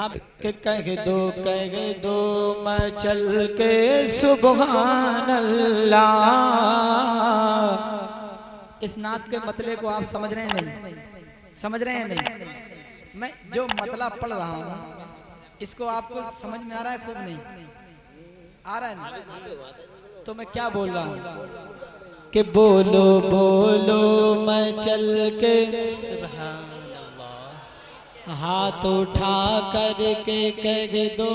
हाँ के कह दो मैं चल के सुभान अल्लाह। इस नात के मतले को आप समझ रहे हैं नहीं? समझ रहे हैं नहीं? मैं जो मतलब पढ़ रहा हूँ इसको आपको समझ में आ रहा है? खुद नहीं आ रहा है नहीं? तो मैं क्या बोल रहा हूँ कि बोलो बोलो मैं चल के सुभान अल्लाह, हाथ उठा कर के कह दो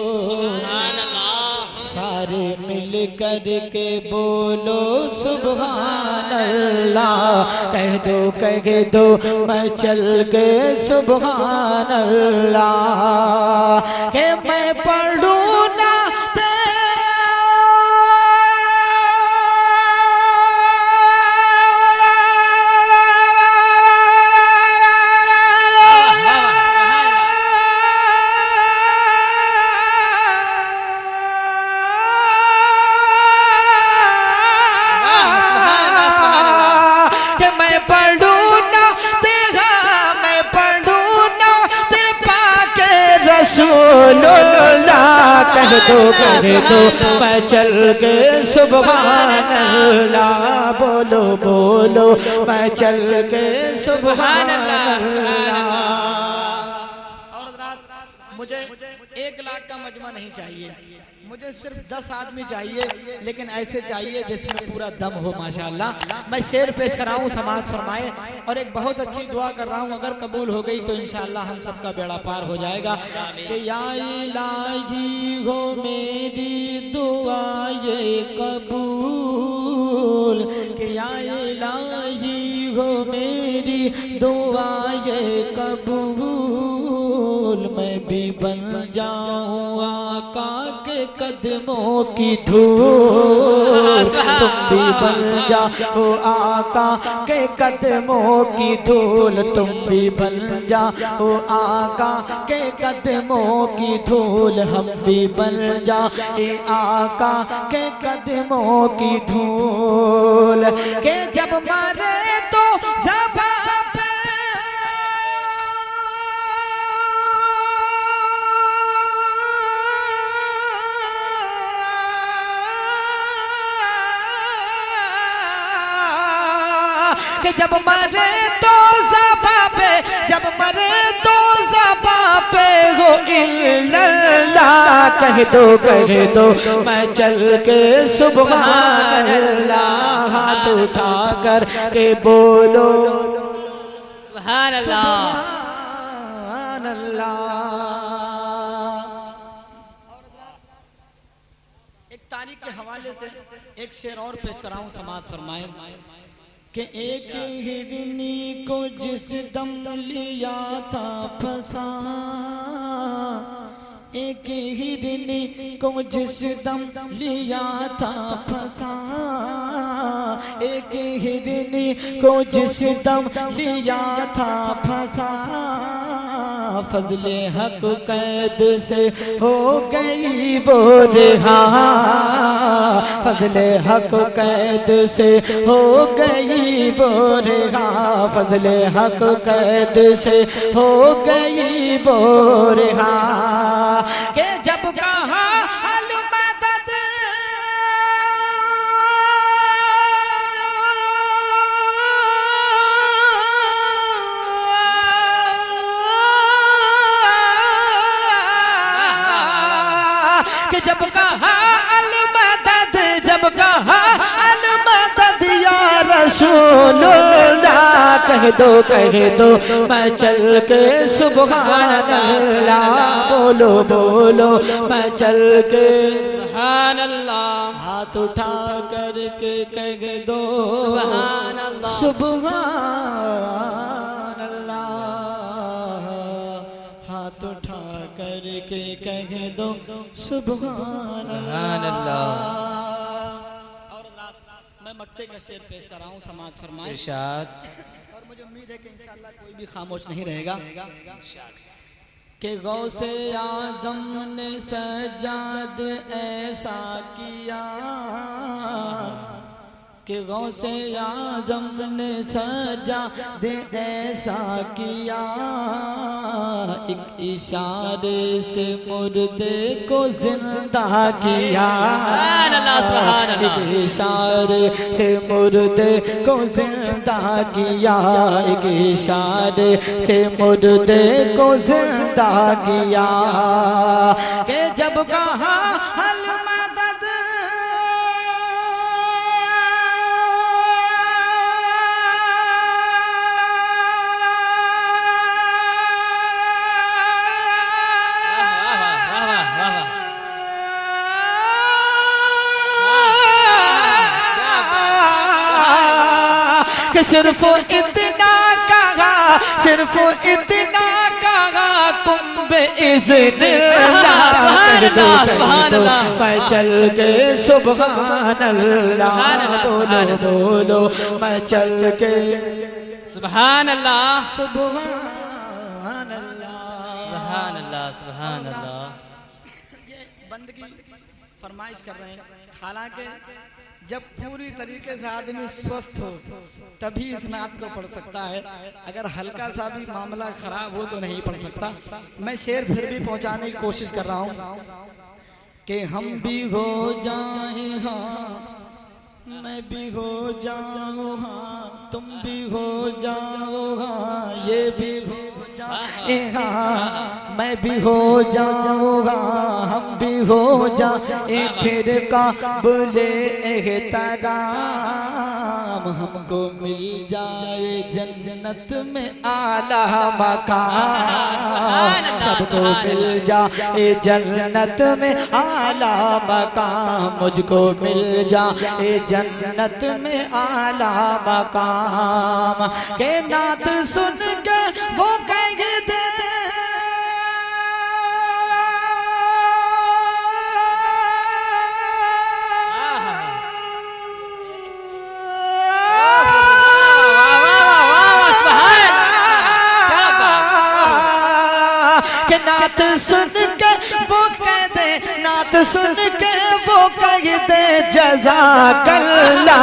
सारे मिल कर के बोलो सुभान अल्लाह। कह दो मैं चल के सुभान अल्लाह। कि मैं पढ़ूं ना कह दो मैं चल के सुभान अल्लाह। बोलो बोलो मैं चल के सुभान अल्लाह। और मुझे 1 लाख का मजमा नहीं चाहिए, मुझे सिर्फ 10 आदमी चाहिए, लेकिन ऐसे चाहिए जिसमें पूरा दम हो माशाअल्लाह। मैं शेर पेश कराऊं, समाज फरमाए। और एक बहुत अच्छी दुआ कर रहा हूं, अगर कबूल हो गई तो इंशाअल्लाह हम सबका बेड़ा पार हो जाएगा। कि या इलाही हो मेरी दुआ ये कबूल। कि या इलाही हो मेरी दुआ ये कबूल। मैं भी बन जाऊं आका के कदमों की धूल। तुम भी बन जाओ आका के कदमों की धूल। तुम भी बन जाओ आका के कदमों की धूल। हम भी बन जाए आका के कदमों की धूल। के जब मरे तो ज़बान कि जब मरे तो ज़बां पे, जब मरे तो ज़बां पे हो इल्लल्लाह। कह दो मैं चल के सुभान अल्लाह। हाथ उठा कर के बोलो सुभान अल्लाह सुभान अल्लाह। एक तारीख के हवाले से एक शेर और पेश कराऊं, समाज फरमाए। कि एक हिरनी को जिस दम लिया था फंसा, एक हिरनी को जिस दम लिया था फंसा। एक हिरनी को जिस दम लिया था फंसा। फजले हक कैद से हो गई वो रिहा। फजले हक कैद से हो गई वो रिहा। फजले हक कैद से हो गई वो रिहा। के जब कहा अल मदद, कि जब कहा अल मदद, जब कहा अल मदद या रसूलुल्लाह। कह दो मैं चल के सुभान अल्लाह। बोलो बोलो मैं चल के सुभान अल्लाह। हाथ उठा कर के कह दो सुभान अल्लाह सुभान अल्लाह। हाथ उठा कर के कह दो सुभान अल्लाह। मैं मक्ते का शेर पेश कर रहा हूँ, समाज फरमाए। और मुझे उम्मीद है कि इंशाअल्लाह कोई भी खामोश नहीं रहेगा। कि गौसे आज़म ने सज्जाद ऐसा किया कि गौसे आज़म ने सजा दे ऐसा किया, एक इशारे से मुर्दे को जिंदा किया। एक इशारे से मुर्दे को जिंदा किया, एक इशारे से मुर्दे को जिंदा किया। कि जब कहा हल मदद सिर्फ इतना कहा, सिर्फ इतना कहा कुंभे इज़्निल्लाह, सुभान अल्लाह। मैं चल के सुभान अल्लाह, बोलो बोलो मैं चल के सुभान अल्लाह, सुभान अल्लाह, सुभान अल्लाह, सुभान अल्लाह। ये बंदगी फरमाइश कर रहे हैं। हालांकि जब पूरी तरीके से आदमी स्वस्थ हो तभी इस नात को पढ़ सकता है, अगर हल्का सा भी मामला खराब हो तो नहीं पढ़ सकता। मैं शेर फिर भी पहुंचाने की कोशिश कर रहा हूँ कि हम भी हो जाए हाँ, मैं भी हो जाऊँ हाँ, तुम भी हो जाओ हाँ, ये भी हो जाए हाँ, मैं भी हो जाऊँगा, हम भी हो जाए फिर काबिले एहतराम, हमको मिल जाए जन्नत में आला मकाम, सबको मिल जाए जन्नत में आला मकाम, मुझको मिल जाए जन्नत में आला मकाम। के नात सुन के वो कह दे नात सुन के वो कह दे, नात सुन के वो कह दे जज़ाकल्लाह,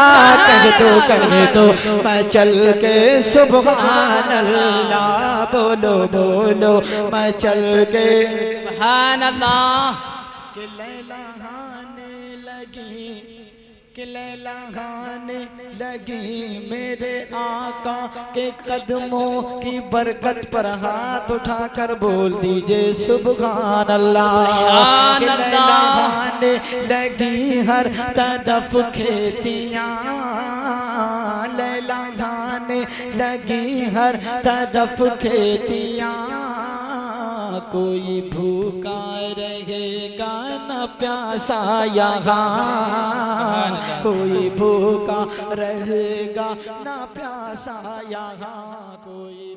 कह दो मैं चल के सुभान अल्लाह, बोलो बोलो मैं चल के सुभान अल्लाह। कि लैला गाने लगी, कि लैला गाने लगी मेरे आका के कदमों की बरकत पर हाथ उठाकर बोल दीजिए सुभान अल्लाह। कि लैला गाने लगी हर तरफ खेतियाँ, लैला गाने लगी हर तरफ खेतियाँ, कोई भूखा रहेगा न प्यासा यहाँ, कोई भूखा रहेगा न प्यासा यहाँ, कोई